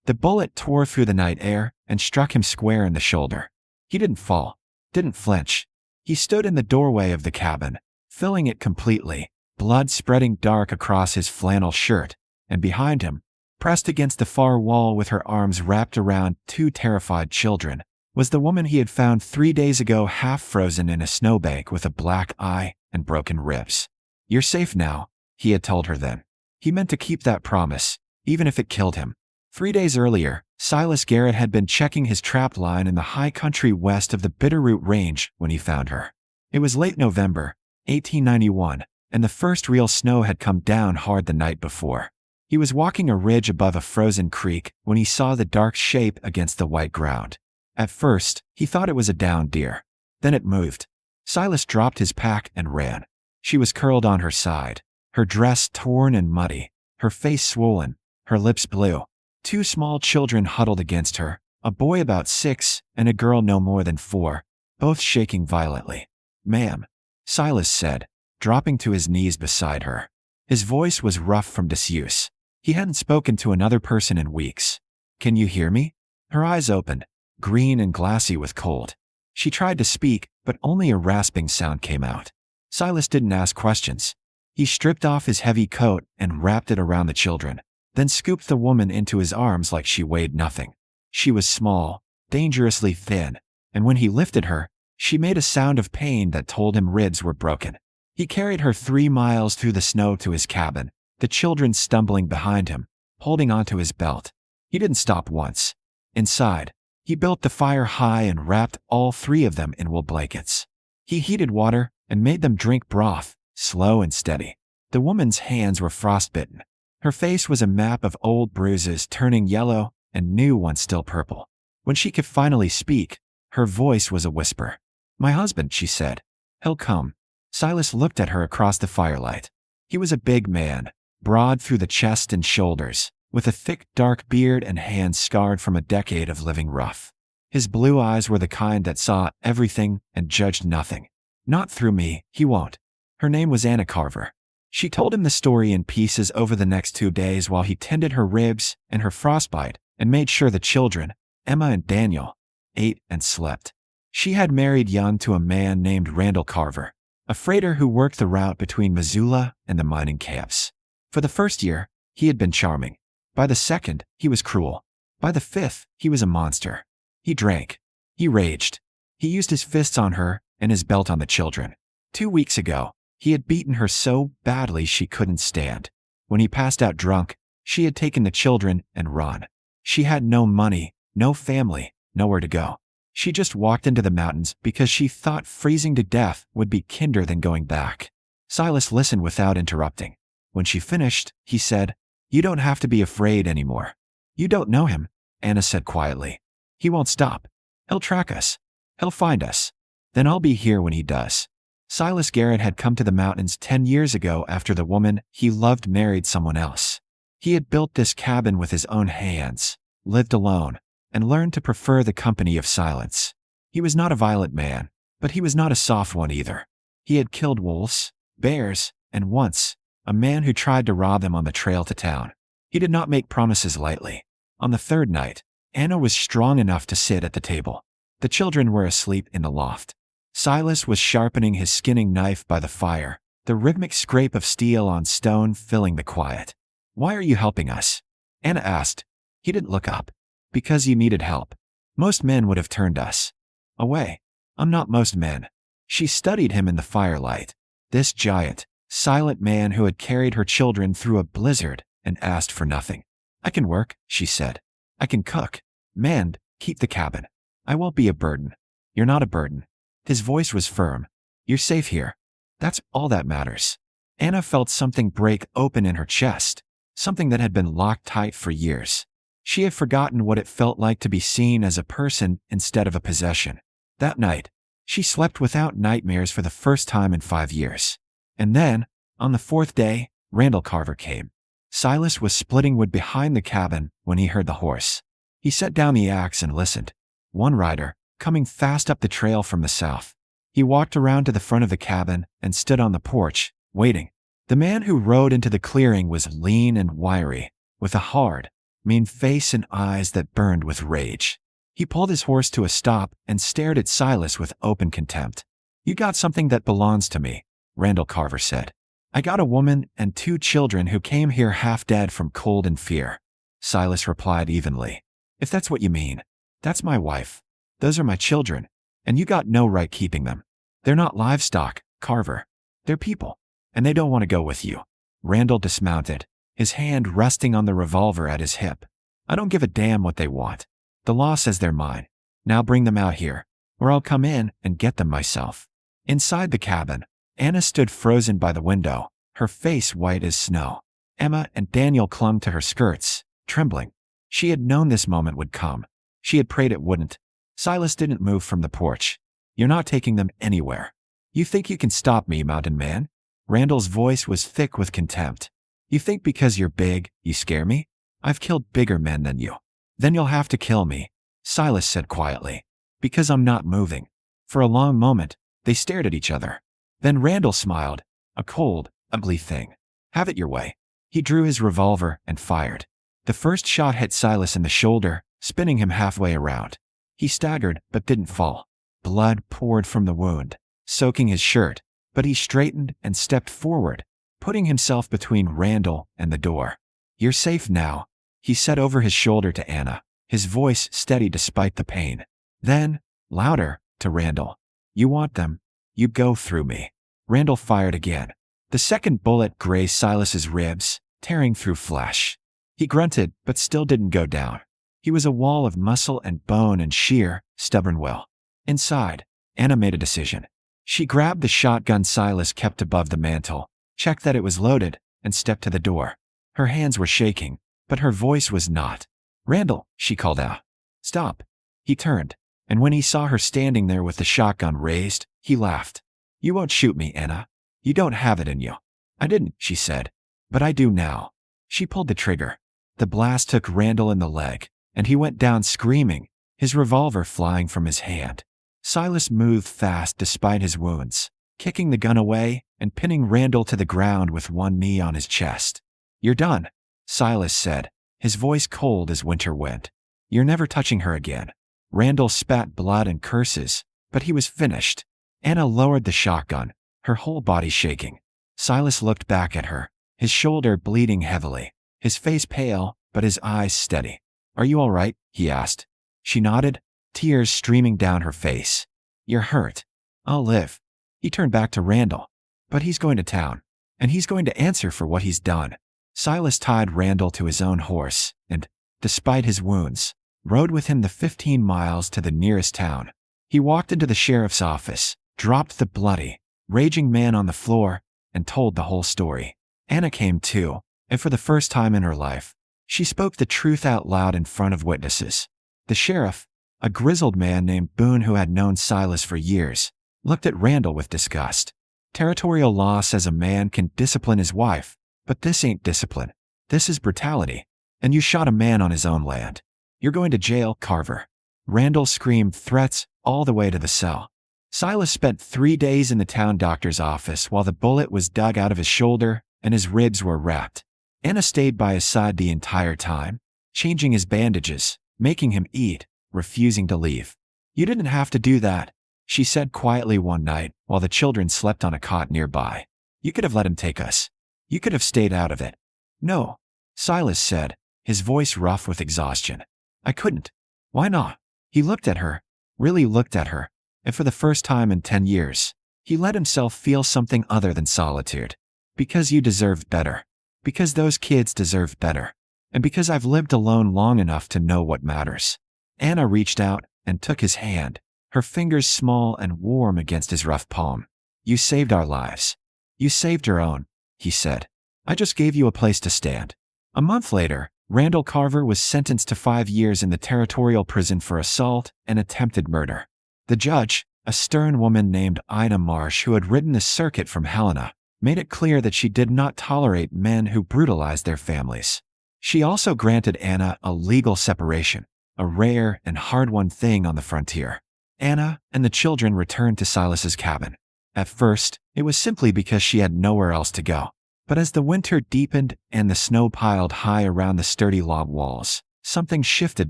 The bullet tore through the night air and struck him square in the shoulder. He didn't fall, didn't flinch. He stood in the doorway of the cabin, filling it completely, blood spreading dark across his flannel shirt, and behind him, pressed against the far wall with her arms wrapped around two terrified children, was the woman he had found 3 days ago half frozen in a snowbank with a black eye and broken ribs. "You're safe now," he had told her then. He meant to keep that promise, even if it killed him. 3 days earlier, Silas Garrett had been checking his trap line in the high country west of the Bitterroot Range when he found her. It was late November, 1891, and the first real snow had come down hard the night before. He was walking a ridge above a frozen creek when he saw the dark shape against the white ground. At first, he thought it was a downed deer. Then it moved. Silas dropped his pack and ran. She was curled on her side, her dress torn and muddy, her face swollen, her lips blue. 2 small children huddled against her, a boy about 6 and a girl no more than 4, both shaking violently. "Ma'am," Silas said, dropping to his knees beside her. His voice was rough from disuse. He hadn't spoken to another person in weeks. "Can you hear me?" Her eyes opened, green and glassy with cold. She tried to speak, but only a rasping sound came out. Silas didn't ask questions. He stripped off his heavy coat and wrapped it around the children, then scooped the woman into his arms like she weighed nothing. She was small, dangerously thin, and when he lifted her, she made a sound of pain that told him ribs were broken. He carried her 3 miles through the snow to his cabin, the children stumbling behind him, holding onto his belt. He didn't stop once. Inside, he built the fire high and wrapped all 3 of them in wool blankets. He heated water and made them drink broth, slow and steady. The woman's hands were frostbitten. Her face was a map of old bruises turning yellow and new ones still purple. When she could finally speak, her voice was a whisper. "My husband," she said. "He'll come." Silas looked at her across the firelight. He was a big man, broad through the chest and shoulders, with a thick dark beard and hands scarred from a decade of living rough. His blue eyes were the kind that saw everything and judged nothing. "Not through me, he won't." Her name was Anna Carver. She told him the story in pieces over the next 2 days while he tended her ribs and her frostbite and made sure the children, Emma and Daniel, ate and slept. She had married young to a man named Randall Carver, a freighter who worked the route between Missoula and the mining camps. For the first year, he had been charming. By the second, he was cruel. By the 5th, he was a monster. He drank. He raged. He used his fists on her and his belt on the children. 2 weeks ago, he had beaten her so badly she couldn't stand. When he passed out drunk, she had taken the children and run. She had no money, no family, nowhere to go. She just walked into the mountains because she thought freezing to death would be kinder than going back. Silas listened without interrupting. When she finished, he said, "You don't have to be afraid anymore." "You don't know him," Anna said quietly. "He won't stop. He'll track us. He'll find us. Then I'll be here when he does." Silas Garrett had come to the mountains 10 years ago after the woman he loved married someone else. He had built this cabin with his own hands, lived alone, and learned to prefer the company of silence. He was not a violent man, but he was not a soft one either. He had killed wolves, bears, and once, a man who tried to rob him on the trail to town. He did not make promises lightly. On the 3rd night, Anna was strong enough to sit at the table. The children were asleep in the loft. Silas was sharpening his skinning knife by the fire, the rhythmic scrape of steel on stone filling the quiet. "Why are you helping us?" Anna asked. He didn't look up. "Because you needed help. Most men would have turned us away. I'm not most men." She studied him in the firelight. This giant, silent man who had carried her children through a blizzard and asked for nothing. "I can work," she said. "I can cook, mend, keep the cabin. I won't be a burden." "You're not a burden." His voice was firm. "You're safe here. That's all that matters." Anna felt something break open in her chest, something that had been locked tight for years. She had forgotten what it felt like to be seen as a person instead of a possession. That night, she slept without nightmares for the first time in 5 years. And then, on the 4th day, Randall Carver came. Silas was splitting wood behind the cabin when he heard the horse. He set down the axe and listened. One rider, coming fast up the trail from the south. He walked around to the front of the cabin and stood on the porch, waiting. The man who rode into the clearing was lean and wiry, with a hard, mean face and eyes that burned with rage. He pulled his horse to a stop and stared at Silas with open contempt. "You got something that belongs to me," Randall Carver said. "I got a woman and 2 children who came here half dead from cold and fear." Silas replied evenly. "If that's what you mean, that's my wife. Those are my children, and you got no right keeping them. They're not livestock, Carver. They're people, and they don't want to go with you." Randall dismounted, his hand resting on the revolver at his hip. "I don't give a damn what they want. The law says they're mine. Now bring them out here, or I'll come in and get them myself." Inside the cabin, Anna stood frozen by the window, her face white as snow. Emma and Daniel clung to her skirts, trembling. She had known this moment would come. She had prayed it wouldn't. Silas didn't move from the porch. "You're not taking them anywhere. You think you can stop me, mountain man?" Randall's voice was thick with contempt. "You think because you're big, you scare me? I've killed bigger men than you." "Then you'll have to kill me," Silas said quietly, "because I'm not moving." For a long moment, they stared at each other. Then Randall smiled, a cold, ugly thing. "Have it your way." He drew his revolver and fired. The first shot hit Silas in the shoulder, spinning him halfway around. He staggered but didn't fall. Blood poured from the wound, soaking his shirt, but he straightened and stepped forward, putting himself between Randall and the door. "You're safe now," he said over his shoulder to Anna, his voice steady despite the pain. Then, louder, to Randall. "You want them, you go through me." Randall fired again. The second bullet grazed Silas's ribs, tearing through flesh. He grunted, but still didn't go down. He was a wall of muscle and bone and sheer, stubborn will. Inside, Anna made a decision. She grabbed the shotgun Silas kept above the mantel, checked that it was loaded, and stepped to the door. Her hands were shaking, but her voice was not. "Randall," she called out. "Stop." He turned, and when he saw her standing there with the shotgun raised, he laughed. "You won't shoot me, Anna. You don't have it in you." "I didn't," she said. "But I do now." She pulled the trigger. The blast took Randall in the leg, and he went down screaming, his revolver flying from his hand. Silas moved fast despite his wounds, kicking the gun away and pinning Randall to the ground with one knee on his chest. "You're done," Silas said, his voice cold as winter wind. "You're never touching her again." Randall spat blood and curses, but he was finished. Anna lowered the shotgun, her whole body shaking. Silas looked back at her, his shoulder bleeding heavily, his face pale, but his eyes steady. "Are you all right?" he asked. She nodded, tears streaming down her face. "You're hurt. I'll live." He turned back to Randall. "But he's going to town, and he's going to answer for what he's done." Silas tied Randall to his own horse and, despite his wounds, rode with him the 15 miles to the nearest town. He walked into the sheriff's office, dropped the bloody, raging man on the floor, and told the whole story. Anna came too, and for the first time in her life, she spoke the truth out loud in front of witnesses. The sheriff, a grizzled man named Boone who had known Silas for years, looked at Randall with disgust. "Territorial law says a man can discipline his wife, but this ain't discipline. This is brutality. And you shot a man on his own land. You're going to jail, Carver." Randall screamed threats all the way to the cell. Silas spent 3 days in the town doctor's office while the bullet was dug out of his shoulder and his ribs were wrapped. Anna stayed by his side the entire time, changing his bandages, making him eat, refusing to leave. "You didn't have to do that," she said quietly one night while the children slept on a cot nearby. "You could have let him take us. You could have stayed out of it." "No," Silas said, his voice rough with exhaustion. "I couldn't." "Why not?" He looked at her, really looked at her, and for the first time in 10 years, he let himself feel something other than solitude. "Because you deserved better. Because those kids deserve better. And because I've lived alone long enough to know what matters." Anna reached out and took his hand, her fingers small and warm against his rough palm. "You saved our lives. You saved your own," he said. "I just gave you a place to stand." A month later, Randall Carver was sentenced to 5 years in the territorial prison for assault and attempted murder. The judge, a stern woman named Ida Marsh who had ridden the circuit from Helena, made it clear that she did not tolerate men who brutalized their families. She also granted Anna a legal separation, a rare and hard-won thing on the frontier. Anna and the children returned to Silas's cabin. At first, it was simply because she had nowhere else to go. But as the winter deepened and the snow piled high around the sturdy log walls, something shifted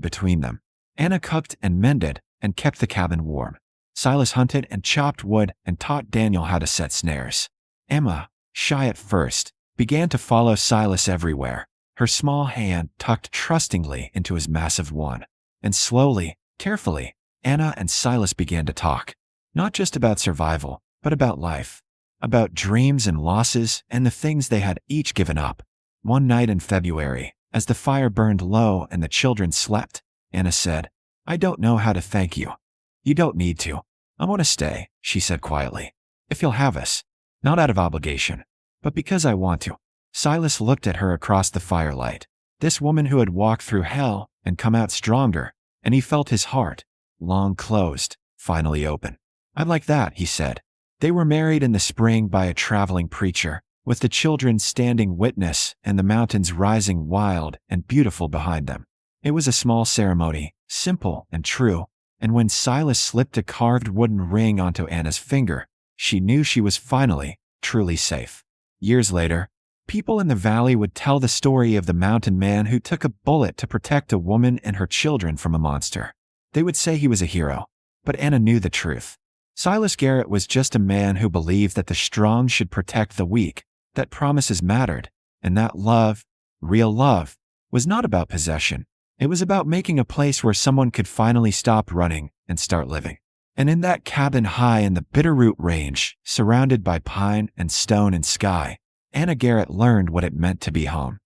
between them. Anna cooked and mended and kept the cabin warm. Silas hunted and chopped wood and taught Daniel how to set snares. Emma, shy at first, began to follow Silas everywhere, her small hand tucked trustingly into his massive one. And slowly, carefully, Anna and Silas began to talk. Not just about survival, but about life. About dreams and losses and the things they had each given up. One night in February, as the fire burned low and the children slept, Anna said, "I don't know how to thank you." "You don't need to. I want to stay," she said quietly. "If you'll have us. Not out of obligation, but because I want to." Silas looked at her across the firelight. This woman who had walked through hell and come out stronger, and he felt his heart, long closed, finally open. "I'd like that," he said. They were married in the spring by a traveling preacher, with the children standing witness and the mountains rising wild and beautiful behind them. It was a small ceremony, simple and true, and when Silas slipped a carved wooden ring onto Anna's finger, she knew she was finally, truly safe. Years later, people in the valley would tell the story of the mountain man who took a bullet to protect a woman and her children from a monster. They would say he was a hero, but Anna knew the truth. Silas Garrett was just a man who believed that the strong should protect the weak, that promises mattered, and that love, real love, was not about possession. It was about making a place where someone could finally stop running and start living. And in that cabin high in the Bitterroot Range, surrounded by pine and stone and sky, Anna Garrett learned what it meant to be home.